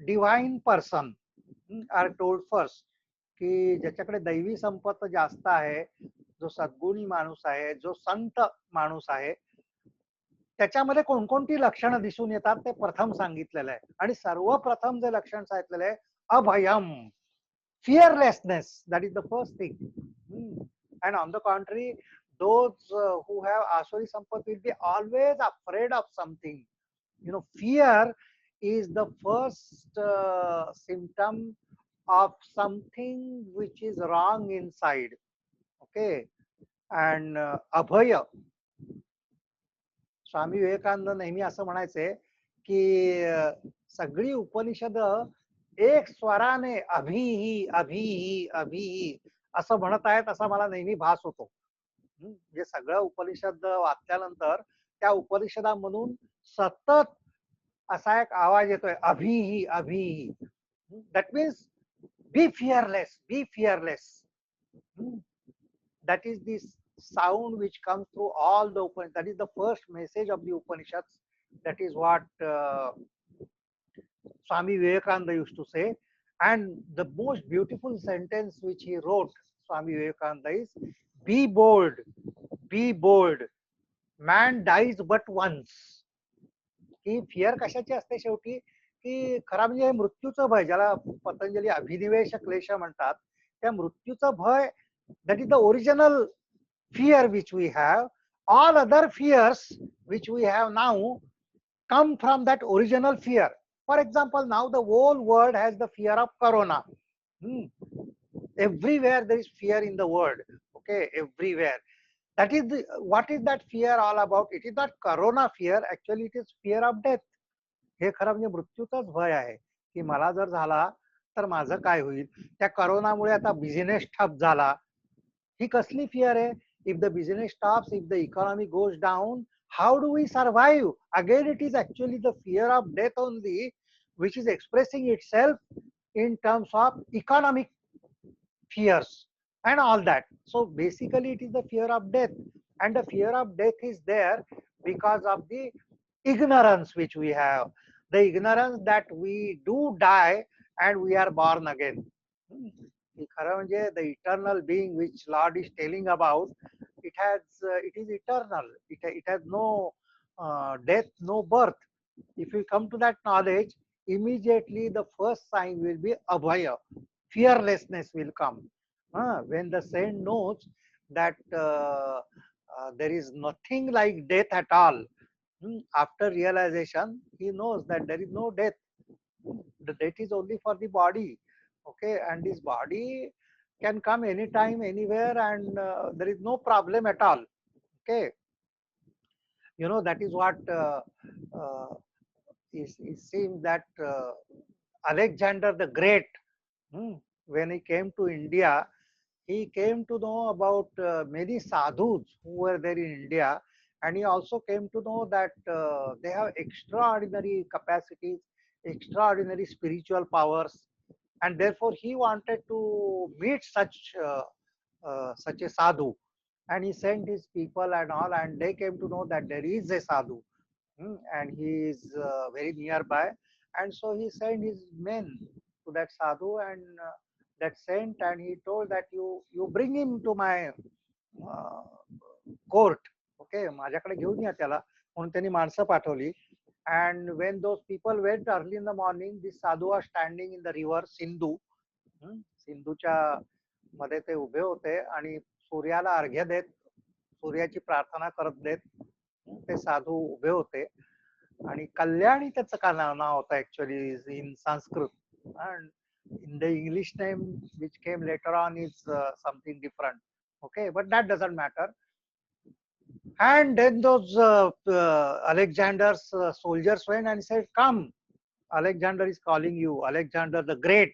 Divine person are told first, की ज्याच्याकडे दैवी संपत्ती जास्त आहे, जो सद्गुणी माणूस आहे, जो संत माणूस आहे, त्याच्यामध्ये कोणकोणती लक्षणं दिसून येतात ते प्रथम सांगितलेलं आहे. आणि सर्वप्रथम जे लक्षण सांगितलेलं आहे, अभयम, fearlessness. That is the first thing. And on the contrary, those who have asuri sampat will be always afraid of something. Fear is the first symptom of something which is wrong inside. Okay. And abhaya, Swami Vivekananda नेहमी असं म्हणायचे की सगळी उपनिषद एक स्वराने अभिही अभिही अभिही असं म्हणत आहेत, असा मला नेहमी भास होतो. म्हणजे सगळं उपनिषद वाचल्यानंतर त्या उपनिषदामधून सतत असा एक आवाज येतोय, अभिही अभिही. That means be fearless, be fearless. That is this sound which comes through all the Upanishads. That is the first message of the Upanishads. That is what Swami Vivekananda used to say. And the most beautiful sentence which he wrote, Swami Vivekananda, is be bold, be bold. Man dies but once. He fear कशाची असते शेवटी, की खरा म्हणजे मृत्यूचं भय, ज्याला पतंजली अभिनिवेश क्लेश म्हणतात, त्या मृत्यूचं भय, that is the original fear which we have. All other fears which we have now come from that original fear. For example, now the whole world has the fear of corona. Everywhere there is fear in the world. Okay, everywhere. That is what is that fear all about? It is not corona fear. Actually, it is fear of death. हे खरं म्हणजे मृत्यूचाच भय आहे, की मला जर झाला तर माझं काय होईल. त्या करोनामुळे आता बिझनेस ठप झाला, ही कसली फिअर आहे. If the business stops, if the economy goes down, how do we survive. Again it is actually the fear of death only, which is expressing itself in terms of economic fears and all that. So basically it is the fear of death, and the fear of death is there because of the ignorance which we have, the ignorance that we do die and we are born again. खरं म्हणजे the eternal being which Lord is telling about, it is eternal. It has no death, no birth. If we come to that knowledge, immediately the first sign will be abhaya, fearlessness will come. When the saint knows that there is nothing like death at all, after realization, he knows that there is no death. The death is only for the body. Okay, and this body can come anytime, anywhere, and there is no problem at all. Okay, that is what it seems that Alexander the Great, when he came to India, he came to know about many sadhus who were there in India, and he also came to know that they have extraordinary capacities, extraordinary spiritual powers, and therefore he wanted to meet such a sadhu, and he sent his people and all, and they came to know that there is a sadhu, and he is very nearby, and so he sent his men to that sadhu and that saint, and he told that you bring him to my court. Okay, माझ्याकडे घेऊन या त्याला, म्हणून त्यांनी माणसं पाठवली. And when those people went early in the morning, this sadhu was standing in the river Sindhu. सिंधूच्या मध्ये ते उभे होते आणि सूर्याला अर्घ्य देत, सूर्याची प्रार्थना करत देत ते साधू उभे होते. आणि कल्याणी त्याचं का नाव होतं actually in Sanskrit. And in the English name which came later on is something different. Okay, but that doesn't matter. And then those Alexander's soldiers went and said, come, Alexander is calling you, Alexander the Great.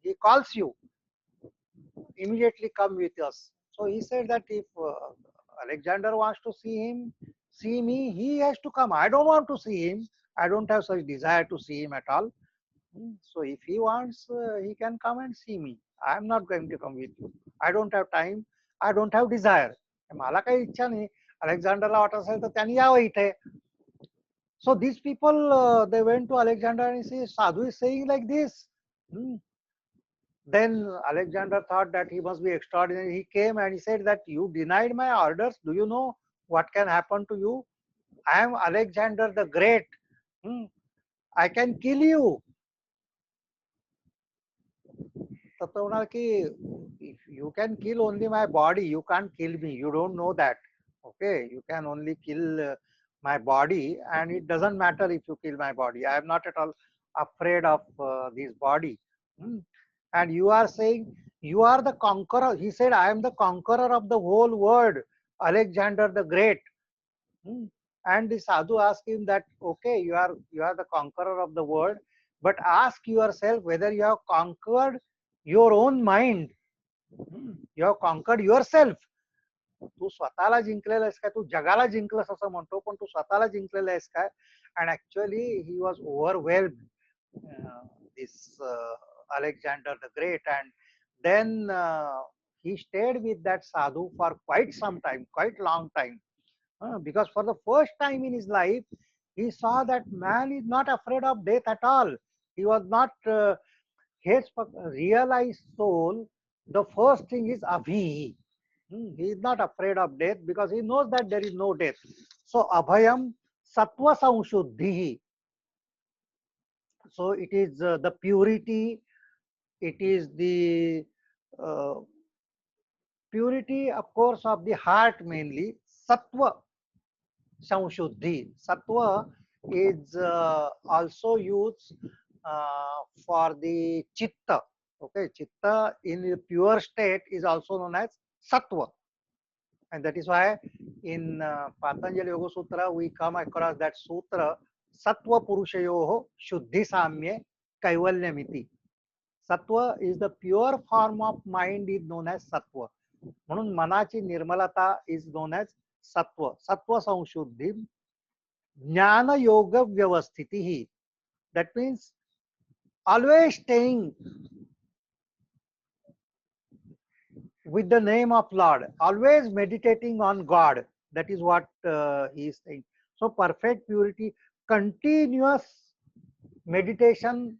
He calls you. Immediately come with us. So he said that if Alexander wants to see me, he has to come. I don't want to see him. I don't have such desire to see him at all. So if he wants, he can come and see me. I am not going to come with you. I don't have time. I don't have desire. मला काही इच्छा नाही. अलेक्झांडरला वाटत असेल तर त्यांनी यावं इथे. So these people, they went to Alexander and say, Sadhu is saying like this. Hmm. Then Alexander thought that he must be extraordinary. He came and he said that you denied my orders. Do you know what can happen to you? I am Alexander the Great. Hmm. I can kill you. तर तो म्हणाल की you can kill only my body, you can't kill me, you don't know that. Okay, you can only kill my body, and it doesn't matter if you kill my body. I am not at all afraid of this body. Hmm. And you are saying you are the conqueror. He said, I am the conqueror of the whole world, Alexander the Great. Hmm. And the sadhu asked him that, okay, you are the conqueror of the world, but ask yourself whether you have conquered your own mind. Hmm. You have conquered yourself. तू स्वतःला जिंकलेला आहेस काय, तू जगाला जिंकलंस असं म्हणतो, पण तू स्वतःला जिंकलेला आहेस काय? And actually he was overwhelmed, this Alexander the Great. And then he stayed with that sadhu for quite some time, quite long time. Because for the first time in his life, he saw that man is not afraid of death at all. He was not, his realized soul, the first thing is abhi. He is not afraid of death because he knows that there is no death. So abhayam sattva samshuddhi. So it is the purity, it is the uh, purity, of course, of the heart mainly. Sattva samshuddhi. Sattva is also used for the chitta. Okay, chitta in the pure state is also known as sattva. And that is why in Patanjali Yoga Sutra we come across that sutra, Sattva Purushayoho Shuddhi Samye Kaivalyamiti. Sattva is the pure form of mind is known as sattva. म्हणून मनाची निर्मलता is known as sattva. Sattva संशुद्धि ज्ञान योग व्यवस्थिति. That means always staying with the name of Lord, always meditating on God. That is what he is saying. So perfect purity, continuous meditation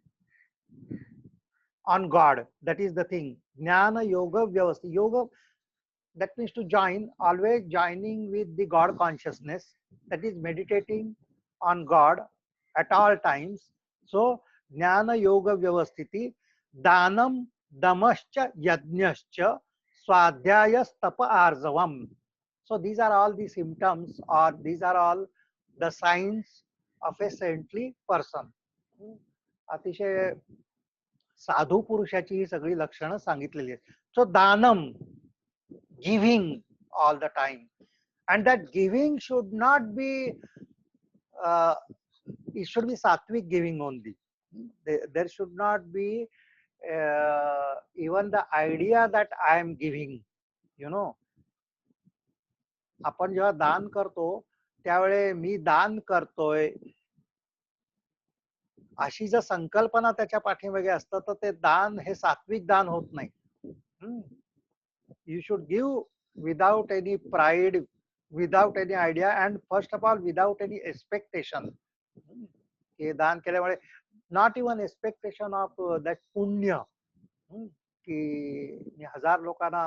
on God. That is the thing. Jnana Yoga Vyavastha. Yoga, that means to join, always joining with the God consciousness. That is meditating on God at all times. So Jnana Yoga Vyavasthiti, Danam Damascha Yajnascha Swadhyaya Stapa Arzavam. So these are all the symptoms, or these are all the signs of a saintly person. अतिशय साधू पुरुषाची ही सगळी लक्षणं सांगितलेली आहेत. So दानम, giving all the time, and that giving should not be, it should be sattvic giving only. There should not be even the idea that I am giving, you know. आपण जेव्हा दान करतो त्यावेळे मी दान करतोय अशी जर संकल्पना त्याच्या पाठीमागे असतं तर ते दान हे सात्विक दान होत नाही. You should give without any pride, without any idea, and first of all without any expectation. हे दान केल्यामुळे not even expectation of that पुण्य, की मी 1000 लोकांना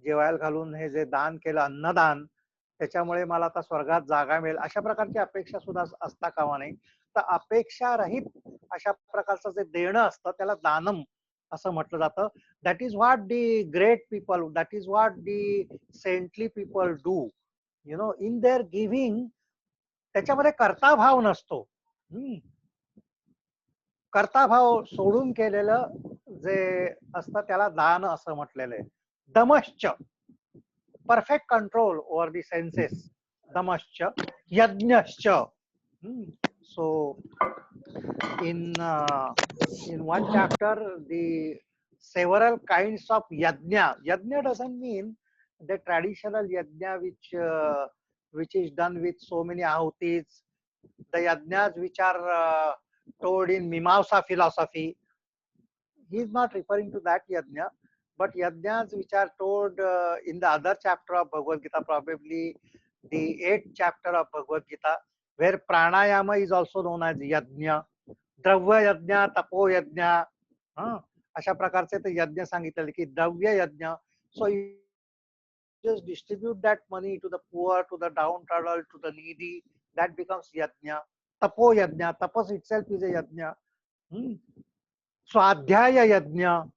जेवायला घालून हे जे दान केलं अन्नदान त्याच्यामुळे मला आता स्वर्गात जागा मिळेल, अशा प्रकारची अपेक्षा सुद्धा असता कामा नये. तर अपेक्षा रहित अशा प्रकारचं जे देणं असतं त्याला दानम असं म्हटलं जातं. That is what the great people, that is what the saintly people do, you know, in their giving. त्याच्यामध्ये कर्ताभाव नसतो. कर्ताभाव सोडून केलेलं जे असतं त्याला दान असं म्हटलेलं आहे. दमश्च, perfect control over the senses, damascha. Yajnascha. So in one chapter the several kinds of yajna. Yajna doesn't mean the traditional yajna which is done with so many ahutis, the yajnas which are told in Mimamsa philosophy. He is not referring to that yajna, but yajnas which are told in the other chapter of Bhagavad Gita, probably the 8th chapter of Bhagavad Gita, where pranayama is also known as yajna, द्रव्य यज्ञ, तपो यज्ञ, अशा प्रकारचे ते यज्ञ सांगितले की द्रव्य यज्ञ. So you just distribute that money to the poor, to the downtrodden, to the needy. That becomes yajna. Tapo yajna. Tapas itself is a yajna. Swadhyaya yajna.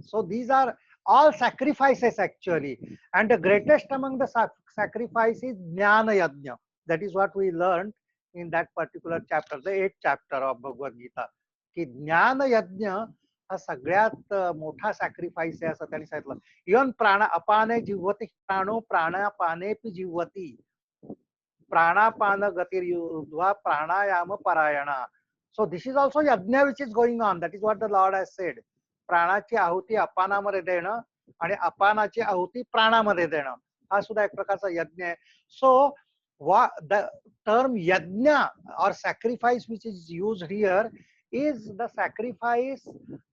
So these are all sacrifices actually. And the greatest among the sacrifices is Jnana Yajna. That is what we learned in that particular chapter, the 8th chapter of Bhagavad Gita. की ज्ञान यज्ञ हा सगळ्यात मोठा sacrifice आहे असं त्यांनी सांगितलं. इव्हन प्राण अपाने जिव्वती प्राणो प्राणापानेपि जिव्वती प्राणापान गतिर्युध्वा प्राणायाम परायणा. So this is also yajna which is going on. That is what the Lord has said. प्राणाची आहुती अपानामध्ये देणं आणि अपानाची आहुती प्राणामध्ये देणं हा सुद्धा एक प्रकारचा यज्ञ आहे. सो the term yajna or sacrifice which is used here is the sacrifice,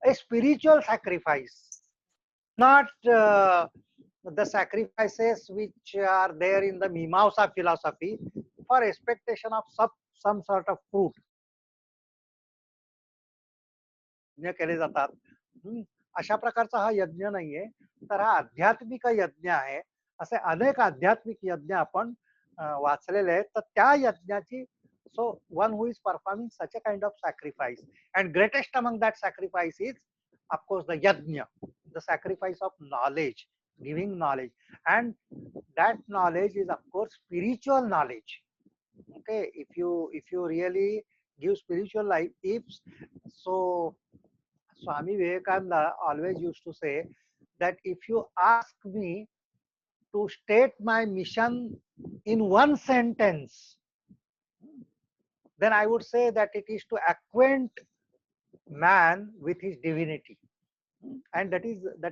a spiritual sacrifice, not the sacrifices which are there in the Mimamsa philosophy for expectation of some sort of fruit. केले जातात. अशा प्रकारचा हा यज्ञ नाहीये, तर हा आध्यात्मिक यज्ञ आहे. असे अनेक आध्यात्मिक यज्ञ आपण वाचलेले आहेत. तर त्या यज्ञाची so one who is performing such a kind of sacrifice, and greatest among that sacrifice is of course the yajna, the sacrifice of knowledge, giving knowledge, and that knowledge is of course spiritual knowledge. Okay, if you really give spiritual life, if so, Swami Vivekananda always used to say that if you ask me to state my mission in one sentence, then I would say that it is to acquaint man with his divinity. And that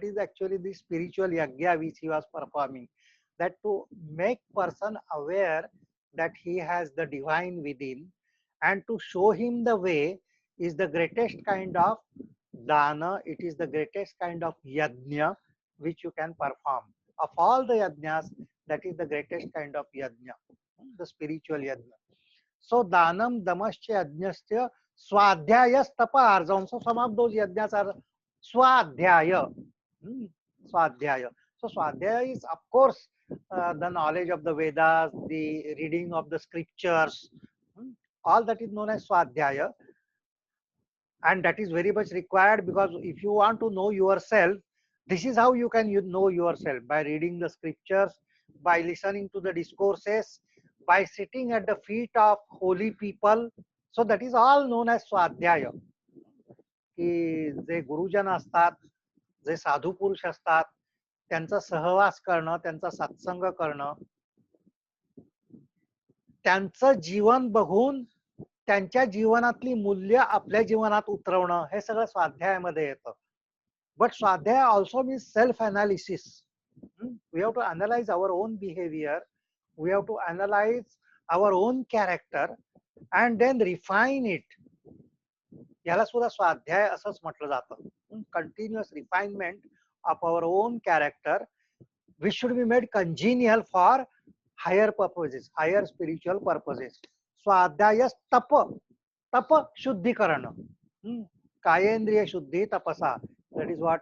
is actually the spiritual yajna which he was performing, that to make person aware that he has the divine within and to show him the way is the greatest kind of dana. It is the greatest kind of yajna which you can perform. Of all the yajnas, that is the greatest kind of yajna, the spiritual yajna. So danam damascha yajnasya swadhyaya tapa arjavam. So some of those yajnas are swadhyaya. Swadhyaya. So swadhyaya is of course the knowledge of the Vedas, the reading of the scriptures. All that is known as swadhyaya. And that is very much required, because if you want to know yourself, this is how you can know yourself, by reading the scriptures, by listening to the discourses, by sitting at the feet of holy people. So that is all known as swadhyaya. की जे गुरुजन असतात, जे साधू पुरुष असतात, त्यांचा सहवास करणं, त्यांचा सत्संग करणं, त्यांचं जीवन बघून त्यांच्या जीवनातली मूल्य आपल्या जीवनात उतरवणं, हे सगळं स्वाध्यायामध्ये येतं. बट स्वाध्याय also means self analysis. We have to analyse our own behaviour, we have to analyse our own character and then refine it. याला सुद्धा स्वाध्याय असंच म्हटलं जातं. Continuous refinement of our own character which should be made congenial for higher purposes, higher spiritual purposes. स्वाध्याय तप, तप शुद्धीकरण, कायेंद्रिय शुद्धी तपसा. That is what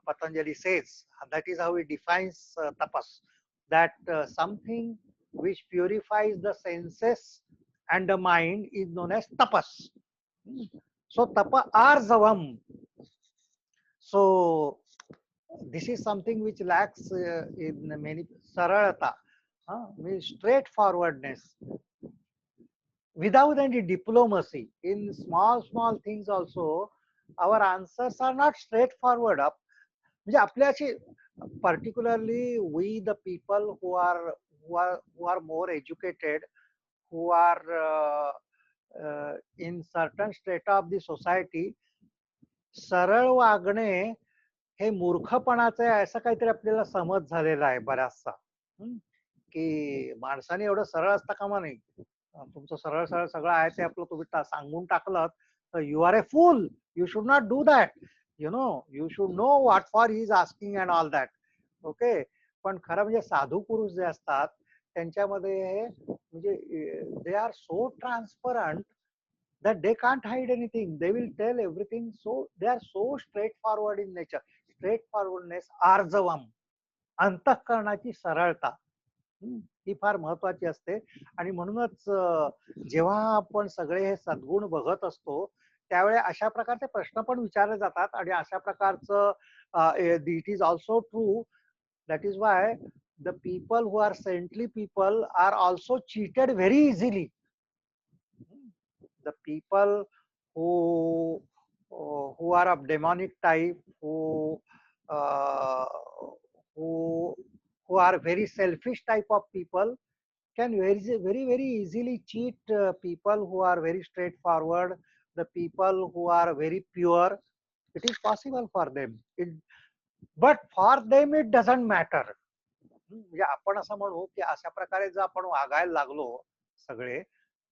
Patanjali says. That is how he defines tapas. That something which purifies the senses and the mind is known as tapas. So tapa arjavam. So this is something which lacks in many saralata, means straightforwardness, without any diplomacy. In small things also our answers are not straightforward. म्हणजे आपल्याशी, particularly we the people who are more educated, who are in certain strata of the society, सरळ वागणे हे मूर्खपणाचं आहे असं काहीतरी आपल्याला समज झालेला आहे बराचसा. की माणसाने एवढं सरळ असता कामा नाही. तुमचं सरळ सरळ सगळं आहे ते आपलं तुम्ही सांगून टाकलं तर you are a fool. You should not do that. You know, you should know what for he is asking and all that. Okay. पण खरं म्हणजे साधू पुरुष जे असतात त्यांच्यामध्ये म्हणजे they are so transparent that they can't hide anything. They will tell everything. So they are so straightforward in nature. Straightforwardness, आर्जवम, अंतःकरणाची सरळता, ही फार महत्वाची असते. आणि म्हणूनच जेव्हा आपण सगळे हे सद्गुण बघत असतो त्यावेळी अशा प्रकारचे प्रश्न पण विचारले जातात. आणि अशा प्रकारचं it is also true. That is why the people who are saintly people are also cheated very easily. The people who are of demonic type, uh, who who are very selfish type of people, can very easily cheat people who are very straightforward. The people who are very pure, it is possible for them. But for them it doesn't matter. म्हणजे आपण असं म्हणू की अशा प्रकारे जर आपण वागायला लागलो सगळे,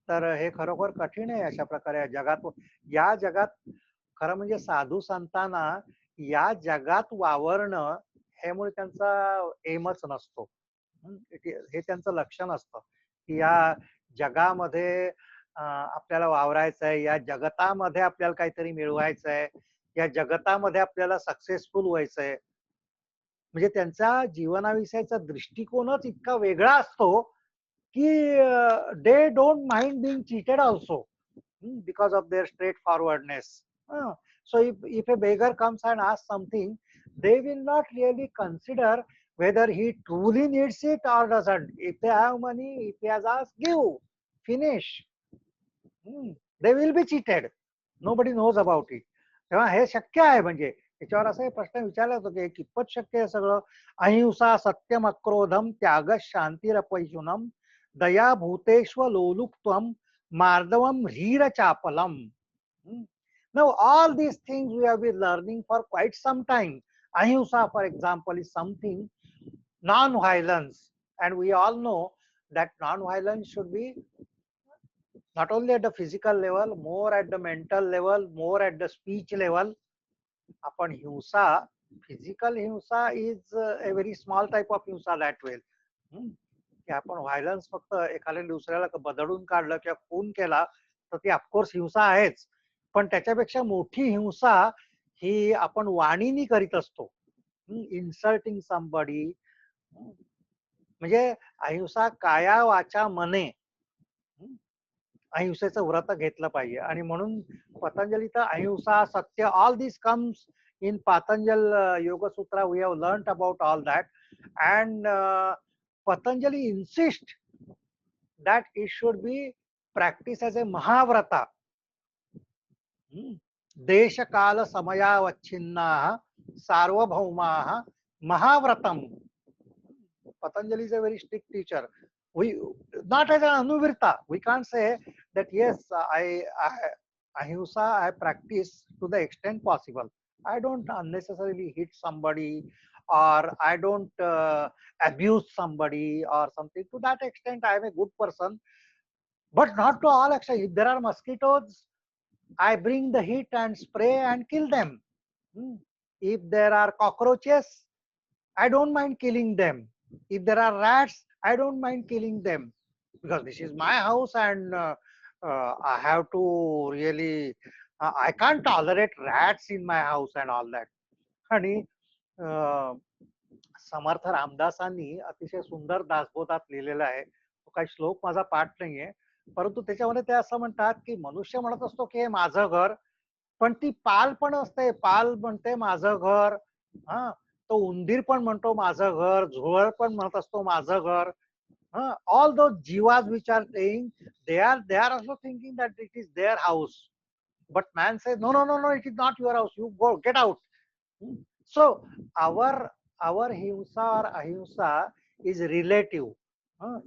तर हे खरोखर कठीण आहे. अशा प्रकारे या जगात खरं म्हणजे साधू संतांना या जगात वावरणं हे मुळे त्यांचा एमच नसतो. हे त्यांचं लक्षण असतं की या जगामध्ये आपल्याला वावरायचं आहे, या जगतामध्ये आपल्याला काहीतरी मिळवायचं आहे, या जगतामध्ये आपल्याला सक्सेसफुल व्हायचंय. म्हणजे त्यांचा जीवनाविषयीचा दृष्टिकोनच इतका वेगळा असतो की they don't mind being cheated also because of their straightforwardness. So if a beggar comes and asks something, they will not really consider whether he truly needs it or doesn't. If they have money, if he has asked, give, finish. They will be cheated. Nobody knows about it. तेव्हा हे शक्य आहे. म्हणजे त्याच्यावर असा प्रश्न विचारला होता की कितपत शक्य आहे सगळं. अहिंसा, सत्यम, अक्रोधम, त्याग, शांतिरपैशुनम, दया, भूतेष्व, लोलुप्त्वम, मार्दवम, ह्रीर चापलम. Now all these things we have been learning for quite some time. Ahimsa, for example, is something non-violence, and we all know that non-violence should be not only at the physical level, more at the mental level, more at the speech level. Upon himsa, physical himsa is a very small type of himsa that way. की आपण violence फक्त एखाद्या दुसऱ्याला बदडून काढलं किंवा खून केला तर ती ऑफकोर्स हिंसा आहेच. पण त्याच्यापेक्षा मोठी हिंसा ही आपण वाणीनी करीत असतो. Insulting somebody. म्हणजे अहिंसा काया वाचा मने, अहिंसेचं व्रत घेतलं पाहिजे. आणि म्हणून पतंजलीत अहिंसा, सत्य, all this comes in Patanjal Yoga Sutra. We have learnt about all that, and Patanjali insists that it should be practiced as a Mahavrata. Desha Kala Samayavachinnaha Sarvabhaumaha Mahavratam. Patanjali is a very strict teacher. We not as an Anuvirta. We can't say that yes, I ahimsa I practice to the extent possible. I don't unnecessarily hit somebody, or I don't abuse somebody or something. To that extent, I am a good person, but not to all extent. If there are mosquitoes, I bring the heat and spray and kill them. If there are cockroaches, I don't mind killing them. If there are rats, I don't mind killing them, because this is my house, and I have to really, I can't tolerate rats in my house and all that. आणि समर्थ रामदासांनी अतिशय सुंदर दासबोधात लिहिलेला आहे. तो काही श्लोक माझा पाठ नाहीये, परंतु त्याच्यामध्ये ते असं म्हणतात की मनुष्य म्हणत असतो की हे माझं घर, पण ती पाल पण असते, पाल म्हणते माझं घर. तो उंदीर पण म्हणतो माझं घर, झुरळ पण म्हणत असतो माझं घर. All those jivas which are saying, they are also thinking that it is their house. But man says, no, no, no, no, it is not your house. You go, get out. So our himsa or ahimsa is relative.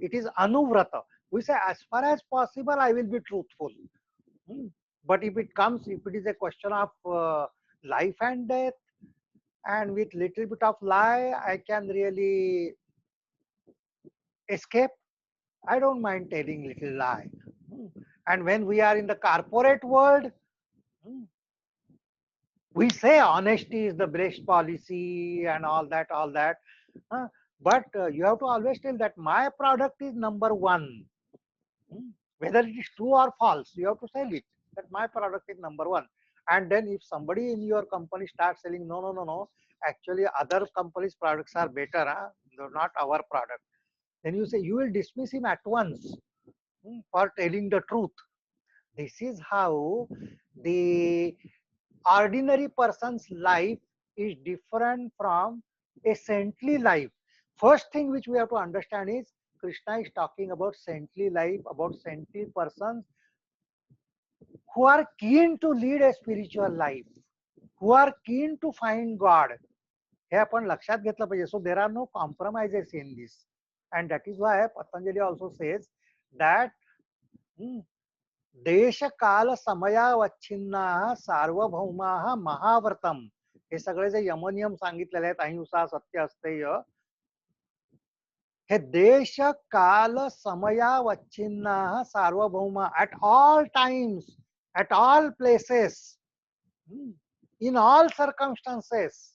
It is anuvrata. We say, as far as possible, I will be truthful. But if it is a question of life and death, and with little bit of lie, I can really escape. I don't mind telling little lie. And when we are in the corporate world, we say honesty is the best policy and all that. But you have to always tell that my product is number one. Hmm. Whether it is true or false, you have to sell it. That my product is number one. And then if somebody in your company starts selling, no, no, no, no, actually other companies' products are better, huh? They're not our product. Then you say you will dismiss him at once, for telling the truth. This is how the ordinary person's life is different from a saintly life. First thing which we have to understand is Krishna is talking about saintly life, about saintly persons who are keen to lead a spiritual life, who are keen to find God. हे आपण लक्षात घेतलं पाहिजे. So there are no compromises in this. And that is why Patanjali also says that देश काल समयावच्छिन्ना सार्वभौमा महाव्रतम. हे सगळे जे यमनियम सांगितलेले आहेत, अहिंसा, सत्य, अस्तेय, हे देश काल समयावच्छिन्ना सार्वभौमा, at all times, at all places, in all circumstances,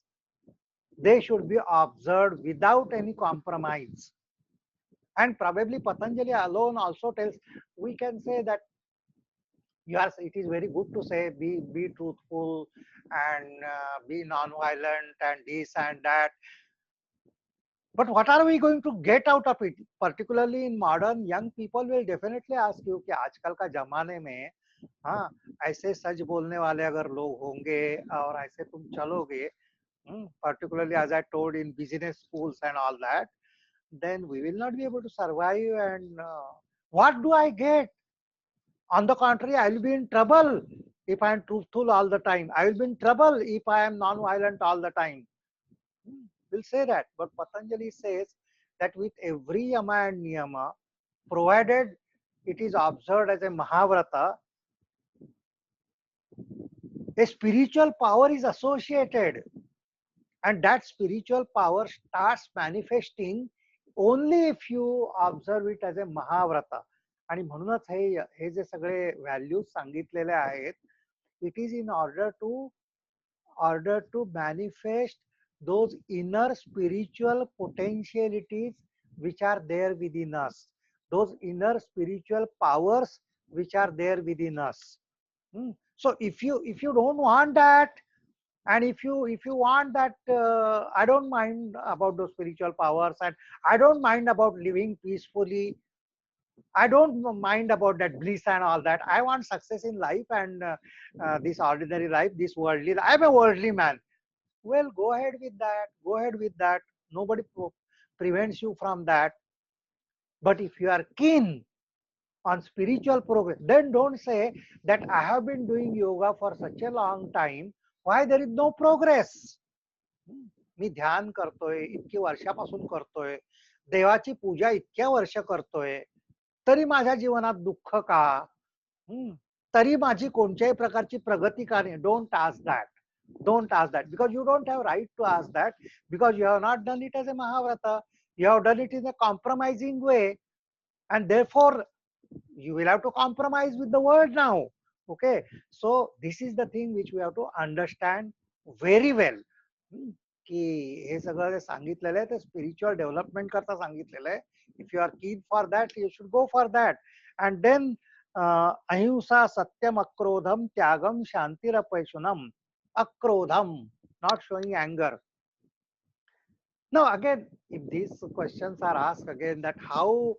they should be observed without any compromise. And probably Patanjali alone also tells, we can say that yes, it is very good to say be truthful and be non-violent and this and that. But what are we going to get out of it? Particularly in modern, young people will definitely ask you कि आजकल का जमाने में, हाँ, ऐसे सच बोलने वाले अगर लोग होंगे और ऐसे तुम चलोगे, particularly as I told in business schools and all that, then we will not be able to survive. And what do I get? On the contrary, I will be in trouble if I am truthful all the time. I will be in trouble if I am non-violent all the time. Will say that. But Patanjali says that with every yama and niyama, provided it is observed as a Mahavrata, a spiritual power is associated. And that spiritual power starts manifesting only if you observe it as a Mahavrata. आणि म्हणूनच हे जे सगळे values सांगितलेले आहेत, it is in order to manifest those inner spiritual potentialities which are there within us, those inner spiritual powers which are there within us. So if you don't want that, and if you want that, I don't mind about those spiritual powers, and I don't mind about living peacefully, I don't mind about that bliss and all that. I want success in life and this ordinary life, this worldly. I'm a worldly man. Well, go ahead with that. Go ahead with that. Nobody prevents you from that. But if you are keen on spiritual progress, then don't say that I have been doing yoga for such a long time. Why there is no progress? मी ध्यान करतोय, इतकी वर्षापासून करतोय, देवाची पूजा इतक्या वर्ष करतोय, तरी माझ्या जीवनात दुःख का? तरी माझी कोणत्याही प्रकारची प्रगती का नाही? Don't ask that. Don't ask that, because you don't have right to ask that, because you have not done it as a Mahavrata. You have done it in a compromising way, and therefore you will have to compromise with the word now. Okay, so this is the thing which we have to understand very well. की हे सगळं जे सांगितलेलं आहे ते spiritual development करता सांगितलेलं आहे. If you are keen for that, you should go for that. And then अहिंसा, सत्यम, अक्रोधम, त्यागम, शांतिरपैशुनम. Akrodham, not showing anger. Now again, if these questions are asked again, that how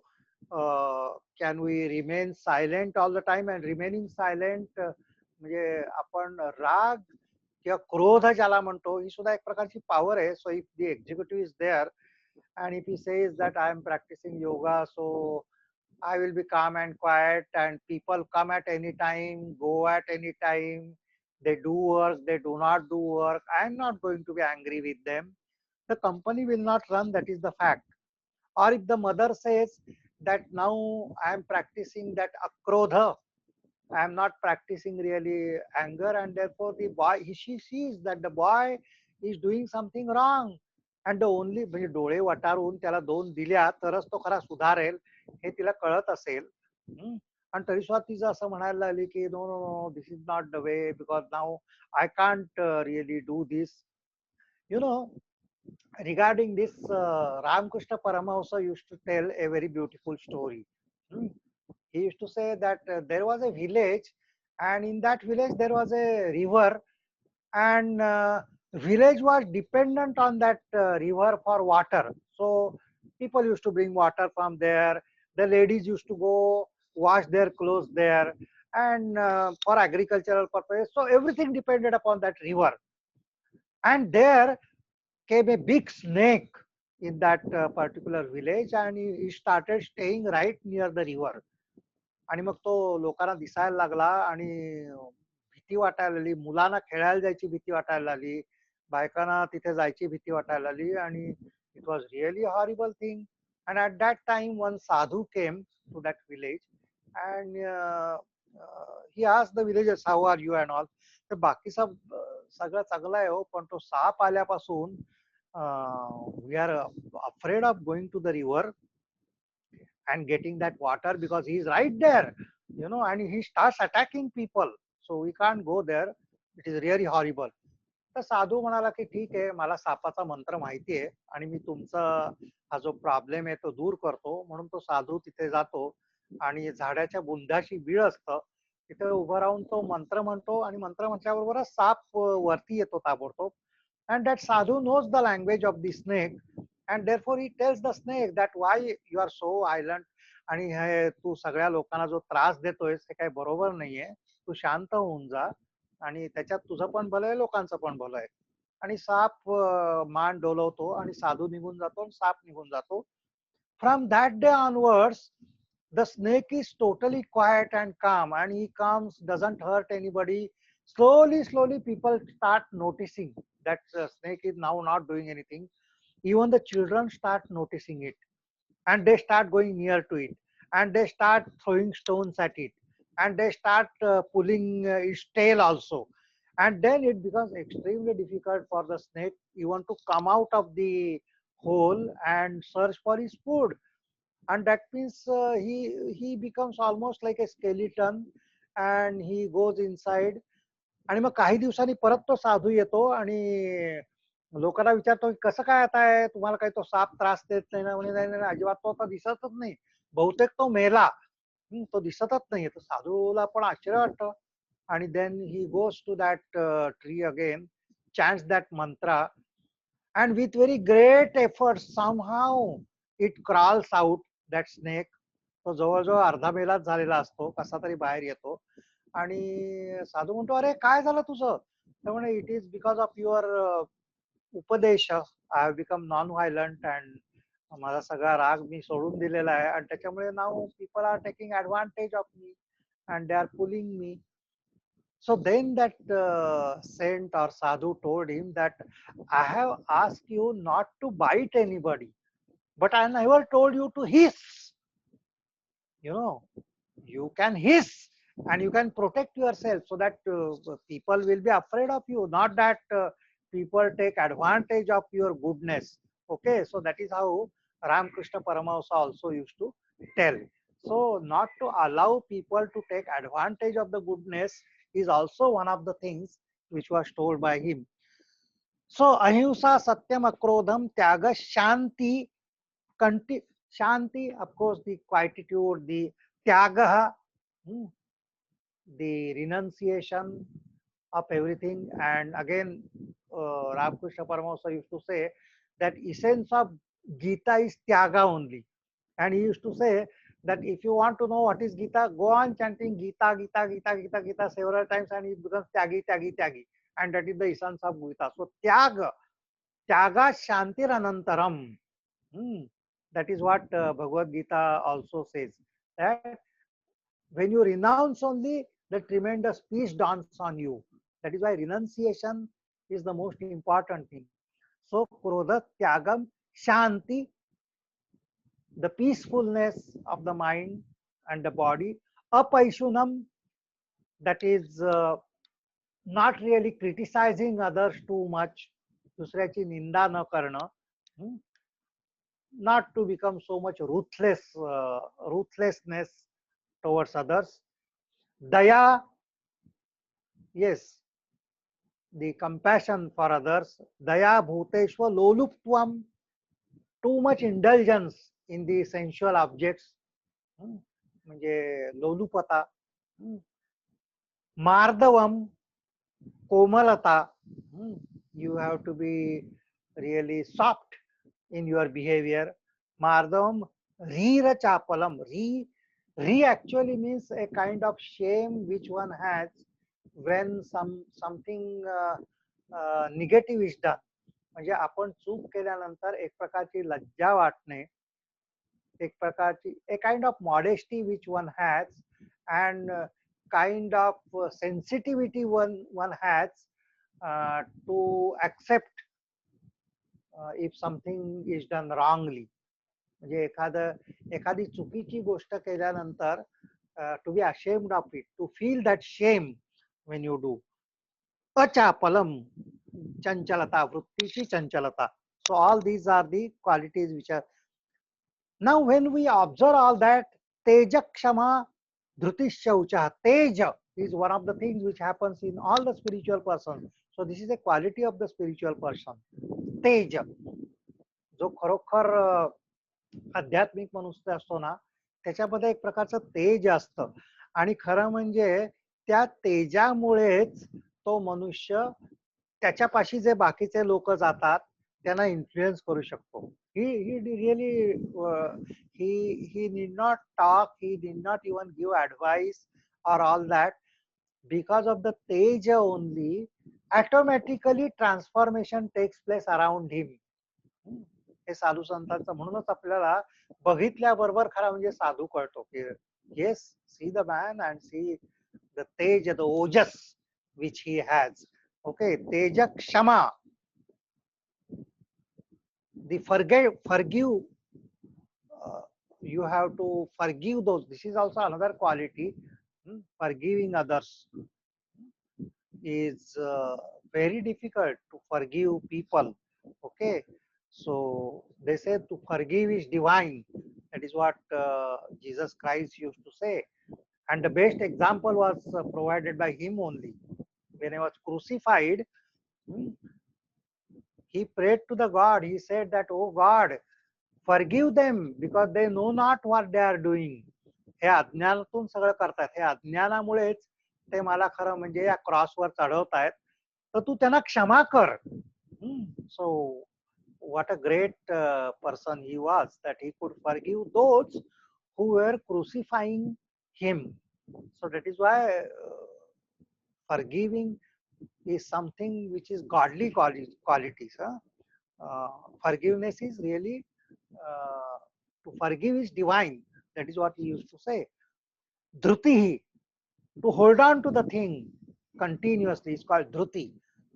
can we remain silent all the time, and remaining silent, म्हणजे आपण राग किंवा क्रोध ज्याला म्हणतो, ही सुद्धा एक प्रकारची पॉवर आहे. So if the executive is there and if he says that I am practicing yoga, so I will be calm and quiet, and people come at any time, go at any time, they do work, they do not do work, I am not going to be angry with them. The company will not run, that is the fact. Or if the mother says that now I am practicing that akrodha, I am not practicing really anger, and therefore the boy, she sees that the boy is doing something wrong, and the only म्हणजे डोळे वटारून त्याला दोन दिल्या तरच तो खरा सुधारेल हे तिला कळत असेल. आणि तरी सुद्धा तिचं असं म्हणायला लागली की no no no, this is not the way, because now I can't really do this. You know, regarding this, Ramakrishna Paramahamsa used to tell a very beautiful story. Hmm. He used to say that there was a village, and in that village there was a river, and village was dependent on that river for water. So people used to bring water from there. The ladies used to go wash their clothes there, and for agricultural purposes. So everything depended upon that river. And there came a big snake in that particular village, and he started staying right near the river. आणि मग तो लोकांना दिसायला लागला, आणि भीती वाटायला लागली. मुलांना खेळायला जायची भीती वाटायला लागली. बायकांना तिथे जायची भीती वाटायला लागली, आणि it was really horrible thing. And at that time one sadhu came to that village, and he asked the villagers how are you and all. तर बाकी सब सगळं चांगलं आहे हो, पण तो साप आल्यापासून we are afraid of going to the river and getting that water, because he is right there, and he starts attacking people. So we can't go there. It is really horrible. तर साधू म्हणाला की ठीक आहे, मला सापाचा मंत्र माहिती आहे, आणि मी तुमचा हा जो प्रॉब्लेम आहे तो दूर करतो. म्हणून तो साधू तिथे जातो, आणि झाडाच्या बुंधाशी बीळ असतं, तिथे उभं राहून तो मंत्र म्हणतो, आणि मंत्र म्हटल्याबरोबरच साप वरती येतो ताबडतोब. and that sadhu knows the language of the snake, and therefore he tells the snake that why you are so violent, आणि हे तू सगळ्या लोकांना जो त्रास देतोयस हे काही बरोबर नाहीये. तू शांत होऊन जा, आणि त्याच्यात तुझं पण भलं आहे, लोकांचं पण भलं आहे. आणि साप मान डोलवतो, आणि साधू निघून जातो, आणि साप निघून जातो. From that day onwards the snake is totally quiet and calm, and he comes, doesn't hurt anybody. Slowly people start noticing that the snake is now not doing anything. Even the children start noticing it, and they start going near to it, and they start throwing stones at it, and they start pulling its tail also. And then it becomes extremely difficult for the snake even to come out of the hole and search for his food. And that means he becomes almost like a skeleton, and he goes inside. आणि मग काही दिवसांनी परत तो साधू येतो, आणि लोकांना विचारतो की कसं काय आता आहे, तुम्हाला काही तो साप त्रास देत नाही ना? म्हणे नाही नाही नाही, अजिबात तो आता दिसतच नाही, बहुतेक तो मेला. तो दिसतच नाही. तर साधूला पण आश्चर्य वाटतं. आणि then he goes to that tree again, chants that mantra, and with very great effort somehow it crawls out, that snake. तो जवळजवळ अर्धा मेलाच झालेला असतो, कसा तरी बाहेर येतो. आणि साधू म्हणतो, अरे काय झालं तुझं? तर म्हणे, it is because of your उपदेश, I have become non violent, and माझा सगळा राग मी सोडून दिलेला आहे, आणि त्याच्यामुळे now people are taking advantage of me, and they are pulling me. So then that saint or sadhu told him that I have asked you not to bite anybody, but I never told you to hiss. You know, you can hiss, and you can protect yourself, so that people will be afraid of you, not that people take advantage of your goodness. Okay, so that is how Ramakrishna Paramahamsa also used to tell. So not to allow people to take advantage of the goodness is also one of the things which was told by him. So ahimsa, satyam, akrodham, tyaga, shanti, shanti, of course, the quietude, the tyaga, the renunciation of everything. And again, Ramakrishna Paramahamsa used to say that essence of Gita is tyaga only. And he used to say that if you want to know what is Gita, go on chanting Gita, Gita, Gita, Gita, Gita several times, and it becomes tyagi, tyagi, tyagi. And that is the essence of Gita. So tyaga, tyaga shantir anantaram. That is what Bhagavad Gita also says. That when you renounce only, the tremendous peace dawns on you. That is why renunciation is the most important thing. So krodha tyagam shanti, the peacefulness of the mind and the body. Apaishunam, that is not really criticizing others too much. दुसऱ्याची निंदा न करणं. Not to become so much ruthlessness towards others. Daya, yes. the compassion for others, daya bhuteshwa loluptvam, too much indulgence in the sensual objects, म्हणजे लोलुपता, मार्दवम, komalata, you have to be really soft in your behavior. Mardavam, Rira Chapalam. Re actually means a kind of shame which one has when something negative is done. म्हणजे आपण चूक केल्यानंतर एक प्रकारची लज्जा वाटणे, एक प्रकारची a kind of modesty which one has and kind of sensitivity one has to accept if something is done wrongly. म्हणजे एखादी चुकीची गोष्ट केल्यानंतर to be ashamed of it, to feel that shame when you do. अचापलम, चंचलता, वृत्तीची चंचलता. So all these are the qualities which are. Now when we observe all that, teja kshama dhruti shaucha. Teja is one of the things which happens in all the spiritual persons. So this is a quality of the spiritual person. तेज, जो खरोखर आध्यात्मिक मनुष्य असतो ना, त्याच्यामध्ये एक प्रकारचं तेज असतं आणि खरं म्हणजे त्या तेजामुळेच तो मनुष्य त्याच्यापाशी जे बाकीचे लोक जातात त्यांना इन्फ्लुएन्स करू शकतो. he really he need not talk, he did not even give advice or all that. Because of the teja only, automatically transformation takes place around him. हे साधू संतांचं म्हणूनच आपल्याला बघितल्याबरोबर खरा म्हणजे साधू कळतो की yes, see the man and see the तेज, the ओजस विच ही हॅज. ओके, तेज क्षमा, the forgive, you have to forgive those. This is also another quality. Forgiving others is very difficult to forgive people. Okay, so they say to forgive is divine. That is what Jesus Christ used to say, and the best example was provided by him only. When he was crucified, he prayed to the God. He said that, oh God, forgive them because they know not what they are doing. हे अज्ञानातून सगळं करतात, हे अज्ञानामुळेच ते मला खरं म्हणजे या क्रॉसवर चढवतायत, तर तू त्यांना क्षमा कर. सो what a great person he was, that he could forgive those who were crucifying him. So that is why forgiving is something which is godly qualities. Forgiveness is really, to forgive is divine. That is what he used to say. Dhruti, to hold on to the thing continuously is called dhruti.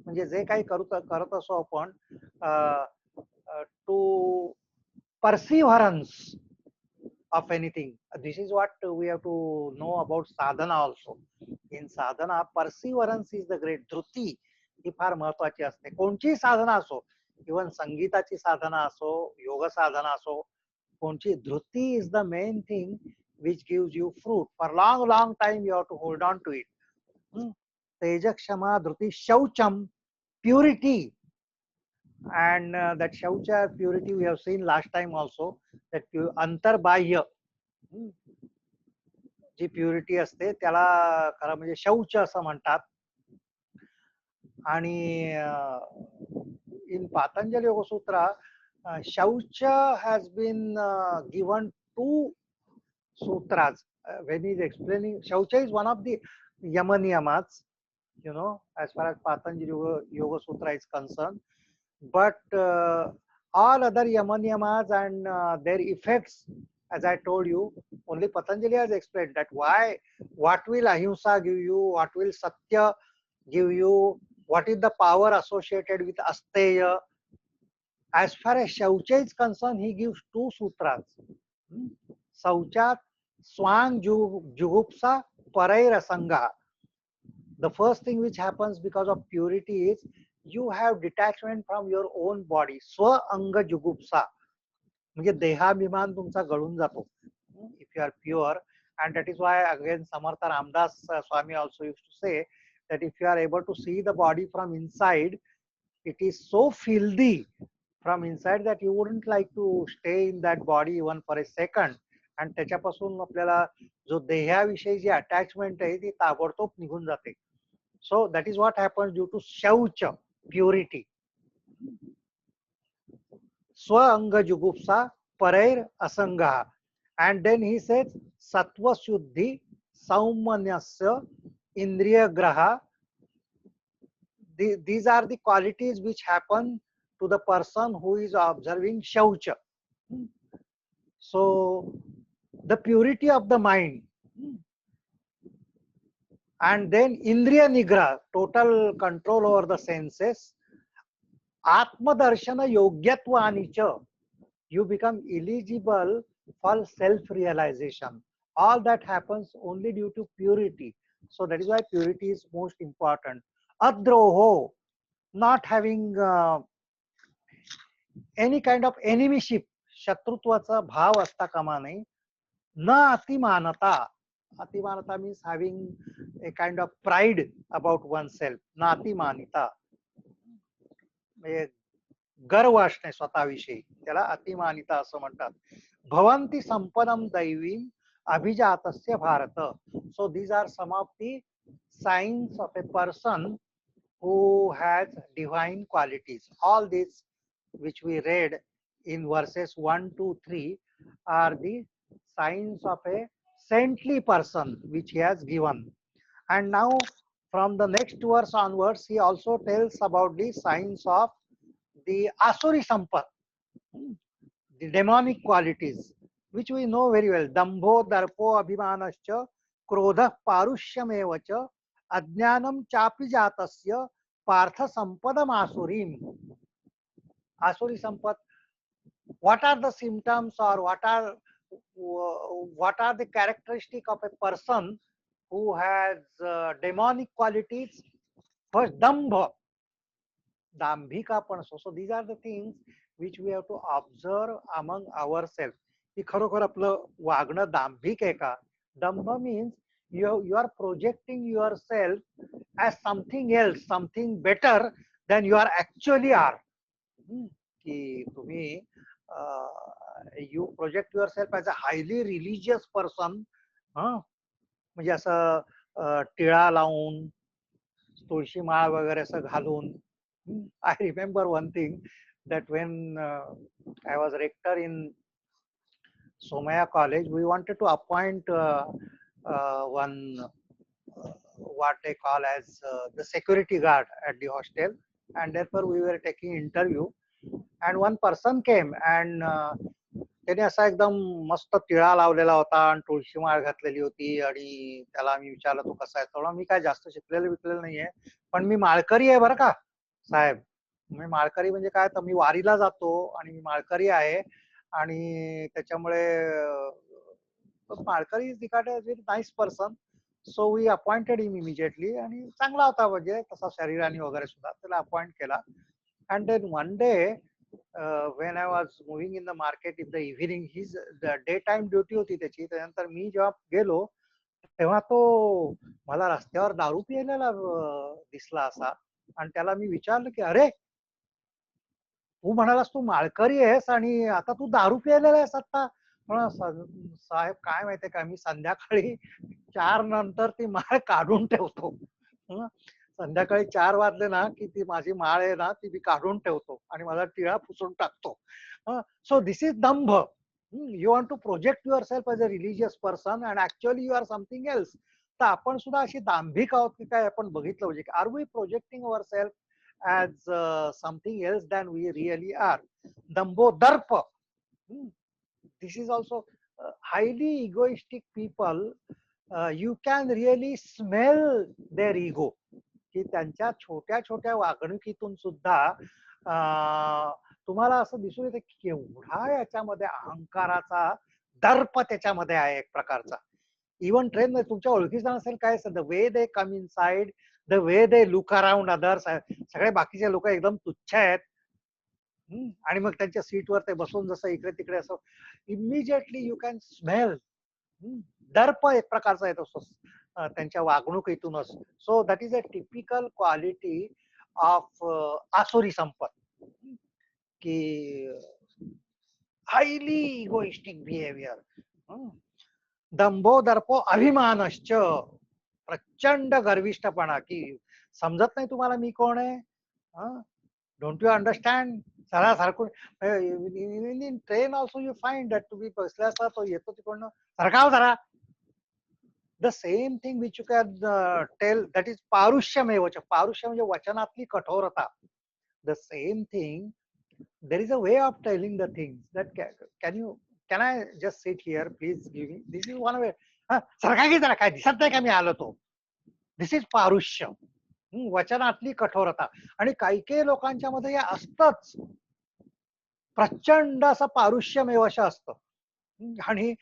म्हणजे जे काही करत असो आपण, to perseverance of anything. This is what we have to know about sadhana also. In sadhana, perseverance is the great dhruti. ही फार महत्वाची असते. कोणची साधना असो, even संगीताची साधना असो, योग साधना असो, कोणची, धृती is the main thing which gives you fruit. For long time you have to hold on to it. Teja kshama dhruti shaucham, purity. And that shaucha, purity, we have seen last time also, that antarbahya, जी purity असते त्याला खरं म्हणजे शौच असं म्हणतात. आणि in Patanjali Yoga Sutra, Shaucha has been given two sutras. When he is explaining, Shaucha is one of the Yamaniyamas, you know, as far as Patanjali Yoga Sutra is concerned. But all other Yamaniyamas and their effects, as I told you, only Patanjali has explained that why, what will Ahimsa give you, what will Satya give you, what is the power associated with Asteya. As far as Shaucha is concerned, he gives two sutras. Sauchat Swang Jugupsa Paraira Sangha. The first thing which happens because of purity is you have detachment from your own body. Swa Anga Jugupsa. म्हणजे देहाभिमान तुमचा गळून जातो. If you are pure, and that is why again Samartha Ramdas Swami also used to say that if you are able to see the body from inside, it is so filthy from inside that you wouldn't like to stay in that body even for a second. आणि त्याच्यापासून आपल्याला जो देहाविषयी जी attachment आहे ती ताबडतोब निघून जाते. So that is what happens due to शौच, प्युरिटी. स्व अंग जुगुप्सा परैर असंगा. And then he says sattva shuddhi saumanyasya indriya graha. These are the qualities which happen to the person who is observing shaucha. So the purity of the mind, and then indriya nigra, total control over the senses. Atmadarshana yogyatva, you become eligible for self-realization. All that happens only due to purity. So that is why purity is most important. Adroho, not having any kind of enemyship, shatrutvaचा भाव असता कामा नये. Na atimanata. Atimanata means having a kind of pride about oneself. Na atimanita. गर्व असणे स्वतःविषयी, त्याला अतिमानिता असं म्हणतात. भवंती संपदम दैवीम अभिजातस्य भारत. So these are some of the signs of a person who has divine qualities. All these which we read in verses 1 to 3 are the signs of a saintly person which he has given. And now from the next verse onwards, he also tells about the signs of the asuri sampat, the demonic qualities, which we know very well. Dambho, darpo, abhimanascha, krodha, parushyameva, ajnanam chapi jatasya, partha sampadam asurim. Asuri sampat, what are the symptoms, or what are the characteristics of a person who has demonic qualities? First, dambha, दांभिका पण असो. So these are the things which we have to observe among ourself, की खरोखर आपलं वागणं दांभिक आहे का. दंभ means you are projecting yourself as something else, something better than you are actually are. की तुम्ही you project yourself as a highly religious person. म्हणजे असं टिळा लावून, तुळशी माळ वगैरे असं घालून. I remember one thing, that when I was rector in Somaya College, we wanted to appoint one what they call as the security guard at the hostel, and therefore we were taking interview, and one person came and त्याने असा एकदम मस्त टिळा लावलेला होता आणि तुळशी माळ घातलेली होती. आणि त्याला मी विचारलं तू कसा आहे. तो मी काय जास्त शिकलेलं विकलेलं नाहीये, पण मी माळकरी आहे बरं का साहेब. मी माळकरी म्हणजे काय, तर मी वारीला जातो आणि मी माळकरी आहे, आणि त्याच्यामुळे माळकरी is very nice person. So we appointed him immediately. आणि चांगला होता म्हणजे तसा शरीराने वगैरे सुद्धा, त्याला अपॉइंट केला. And then one day when I was moving in the market in the evening, his the daytime duty होती त्याची. त्यानंतर मी जेव्हा गेलो तेव्हा तो मला रस्त्यावर दारू पिलेला दिसला असा. आणि त्याला मी विचारलं की अरे, तू म्हणालास तू माळकरी आहेस आणि आता तू दारू पिलेला आहेस आता. साहेब काय माहितीये का, मी संध्याकाळी 4 नंतर ती माळ काढून ठेवतो. संध्याकाळी 4 वाजले ना की ती माझी माळ आहे ना, ती मी काढून ठेवतो आणि माझा टिळा पुसून टाकतो. सो दिस इज दंभ. You want to project yourself as a religious person and actually you are something else. तर आपण सुद्धा अशी दांभिक आहोत की काय, आपण बघितलं पाहिजे. Are we projecting ourself as something else than we really are? Dambo darpa. This is also highly egoistic people. You can really smell their ego. की त्यांच्या छोट्या छोट्या वागणुकीतून सुद्धा तुम्हाला असं दिसून येतं की केवढा याच्यामध्ये अहंकाराचा दर्प त्याच्यामध्ये आहे एक प्रकारचा. इवन ट्रेन मध्ये तुमच्या ओळखीचा नसेल काय, the way they come in side, the way they look around others, सगळे बाकीचे लोक एकदम तुच्छ आहेत. आणि मग त्यांच्या सीटवर ते बसून जसं इकडे तिकडे असं इमिजिएटली यू कॅन स्मेल. दर्प एक प्रकारचा येत असतो. त्यांच्या वागणुकीतूनच. So that is a typical quality of आसुरी संपत, की हायली इगोइस्टिक बिहेवियर, दंभो दर्पो अभिमानश्च, प्रचंड गर्विष्ठपणा, की समजत नाही तुम्हाला मी कोण आहे, डोंट यू अंडरस्टँड. सरा सारखून in train also you find that तुम्ही बसल्या असता तो येतो तिकडनं सरकाव जरा. The same thing which you can tell that is पारुष्यमेवच. पारुष्य म्हणजे वचनातली कठोरता. The same thing, there is a way of telling the things that can I just sit here, please give me, this is one way. सरका की जरा, काय दिसत नाही का मी आलो तो. दिस इज पारुष्य, वचनातली कठोरता. आणि काही काही लोकांच्या मध्ये हे असतच, प्रचंड असं पारुष्यमेव असतं. आणि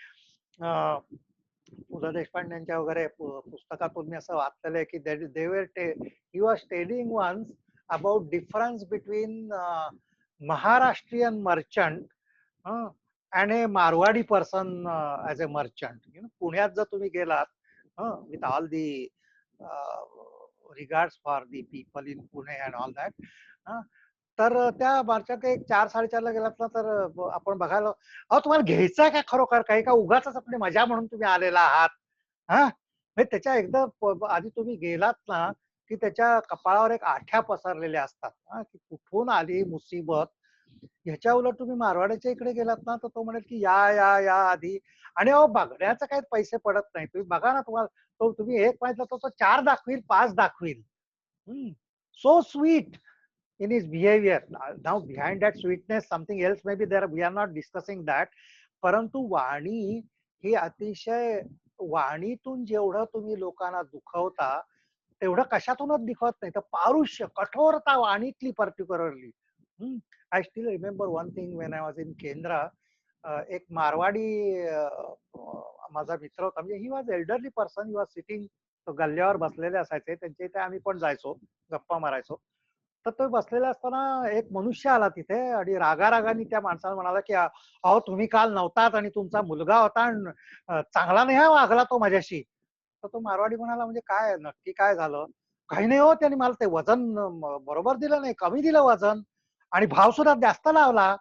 पु ल देशपांडेंच्या वगैरे पुस्तकातून मी असं वाचलेलं आहे की he was telling once about difference between Maharashtrian merchant and a Marwadi person as a merchant. पुण्यात जर तुम्ही गेलात, with all the regards for the people in Pune and all that, तर त्या मार्चात एक 4-4:30ला गेलात ना, तर आपण बघायला, अहो तुम्हाला घ्यायचं का खरोखर काही, का उगाच आपली मजा म्हणून तुम्ही आलेला आहात. म्हणजे त्याच्या एकदा आधी तुम्ही गेलात ना, की त्याच्या कपाळावर एक आठ्या पसरलेल्या असतात, की कुठून आली मुसीबत. ह्याच्या उलट तुम्ही मारवाड्याच्या इकडे गेलात ना, तर तो म्हणेल की या या या आधी. आणि अहो बघण्याचं काही पैसे पडत नाही, तुम्ही बघा ना, तुम्हाला तो तुम्ही एक पाहिजे तो 4 दाखवील, 5 दाखवील. So sweet in his behavior. Now behind that sweetness something else may be there, we are not discussing that. परंतु वाणी ही अतिशय, वाणीतून जेवढं तुम्ही लोकांना दुखवता तेवढं कशातूनच दिखवत नाही. तर पारुष्य, कठोरता वाणीतली particularly. I still remember one thing when I was in Kendra. एक मारवाडी माझा मित्र होता, म्हणजे he was elderly person, he was sitting, गल्ल्यावर बसलेले असायचे, त्यांच्या इथे आम्ही पण जायचो, गप्पा मारायचो. तर तो बसलेला असताना एक मनुष्य आला तिथे आणि रागारागाने त्या माणसाला म्हणाला की अहो तुम्ही काल नव्हतात आणि तुमचा मुलगा होता, चांगला नाही वागला तो माझ्याशी. तर तो मारवाडी म्हणाला म्हणजे काय नक्की काय झालं. काही नाही हो, त्यांनी मला ते वजन बरोबर दिलं नाही, कमी दिलं वजन, आणि भाव सुद्धा जास्त लावला.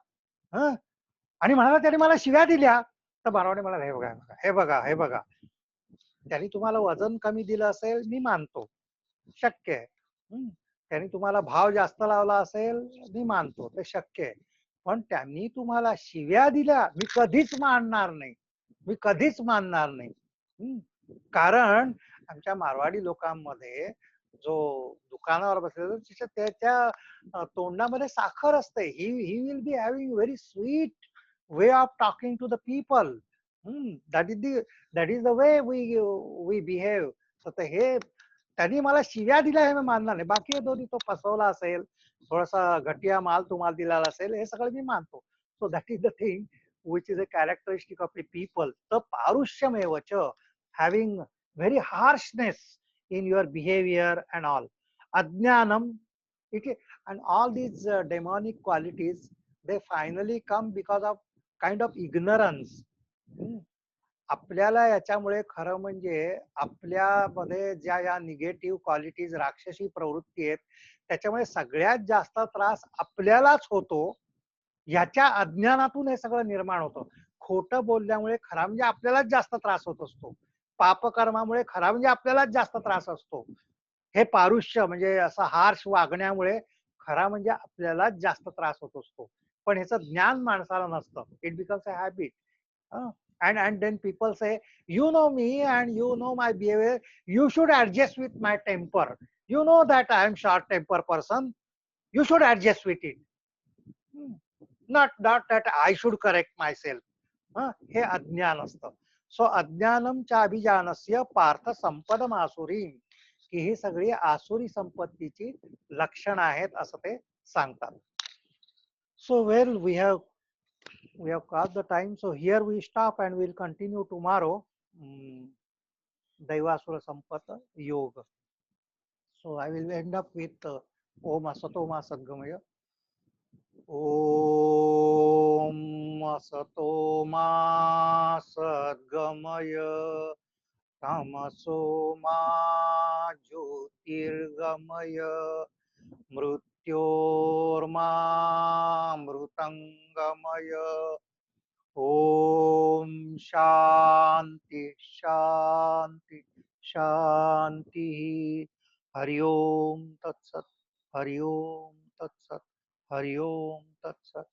आणि म्हणाला त्याने मला शिव्या दिल्या. तर मारवाडी म्हणाला हे बघा हे बघा हे बघा, त्यांनी तुम्हाला वजन कमी दिलं असेल मी मानतो, शक्य आहे. त्यांनी तुम्हाला भाव जास्त लावला असेल मी मानतो, ते शक्य आहे. पण त्यांनी तुम्हाला शिव्या दिल्या मी कधीच मानणार नाही, मी कधीच मानणार नाही. कारण आमच्या मारवाडी लोकांमध्ये जो दुकानावर बसलेला त्याच्या तोंडामध्ये साखर असते. He will be having very sweet way of talking to the people. That is the way we behave. तर हे त्यांनी मला शिव्या दिल्या हे मी मानणार नाही. बाकी दोन्ही तो फसवला असेल, थोडासा घटिया माल तुम्हाला दिलेला असेल, हे सगळं मी मानतो. सो that is the thing which is a characteristic of the people. The parushyameva, having very harshness in your behavior and all. Ajnanam, and all these demonic qualities, they finally come because of kind of ignorance. आपल्याला याच्यामुळे खरं म्हणजे आपल्यामध्ये ज्या या negative qualities, राक्षसी प्रवृत्ती आहेत, त्याच्यामुळे सगळ्यात जास्त त्रास आपल्यालाच होतो. याच्या अज्ञानातून हे सगळं निर्माण होतं. खोटं बोलल्यामुळे खरा म्हणजे आपल्यालाच जास्त त्रास होत असतो. पापकर्मामुळे खरा म्हणजे आपल्यालाच जास्त त्रास असतो. हे पारुष्य म्हणजे असं हार्श वागण्यामुळे खरा म्हणजे आपल्यालाच जास्त त्रास होत असतो. पण ह्याचं ज्ञान माणसाला नसतं. It becomes a habit. And then people say, you know me and you know my behavior, you should adjust with my temper, you know that I am short temper person, you should adjust with it. not that I should correct myself. हे अज्ञान असतं. सो अज्ञानमच्या अभिजानस्य पार्थ संपदम आसुरी, की ही सगळी आसुरी संपत्तीची लक्षण आहेत असं ते सांगतात. So well we have crossed the time, so here we stop and we'll continue tomorrow. Daivasura Sampata Yoga. So I will end up with Om Asatoma Sadgamaya. Om Asatoma Sadgamaya तमसो मा ज्योतिर्गमय मृत्योर्मामृतंगमय। ओम शांति शांति शांति। हरि ओम तत्सत। हरि ओम तत्सत। हरि ओम तत्सत।